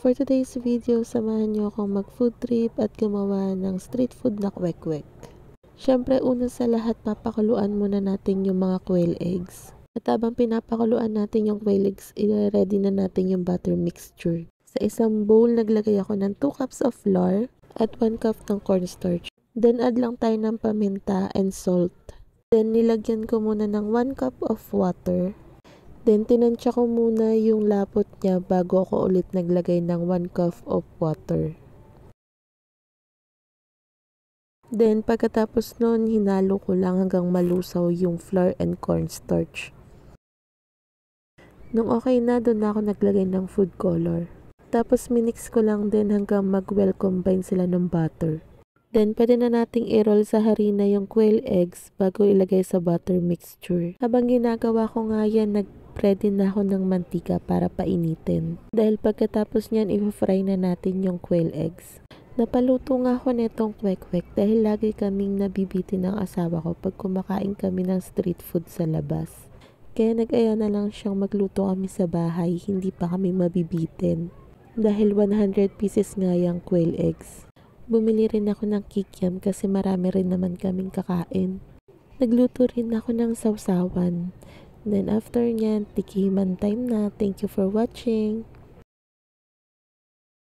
For today's video, samahan niyo akong mag-food trip at gumawa ng street food na kwek-kwek. Syempre, una sa lahat, papakuluan muna natin yung mga quail eggs. At habang pinapakuluan natin yung quail eggs, i-ready na natin yung butter mixture. Sa isang bowl, naglagay ako ng 2 cups of flour at 1 cup ng cornstarch. Then, add lang tayo ng paminta and salt. Then, nilagyan ko muna ng 1 cup of water. Then, tinansya ko muna yung lapot niya bago ako ulit naglagay ng 1 cup of water. Then, pagkatapos nun, hinalo ko lang hanggang malusaw yung flour and cornstarch. Nung okay na, doon na ako naglagay ng food color. Tapos, minix ko lang din hanggang mag-well combine sila ng butter. Then, pwede na nating i-roll sa harina yung quail eggs bago ilagay sa butter mixture. Habang ginagawa ko nga yan, nag-ready na ako ng mantika para painitin. Dahil pagkatapos niyan, i-fry na natin yung quail eggs. Napaluto nga ako netong kwek-kwek dahil lagi kaming nabibitin ng asawa ko pag kumakain kami ng street food sa labas. Kaya nag-aya na lang siyang magluto kami sa bahay, hindi pa kami mabibitin. Dahil 100 pieces nga yung quail eggs. Bumili rin ako ng kikiam kasi marami rin naman kaming kakain. Nagluto rin ako ng sausawan. Then after nyan, tikiman time na. Thank you for watching.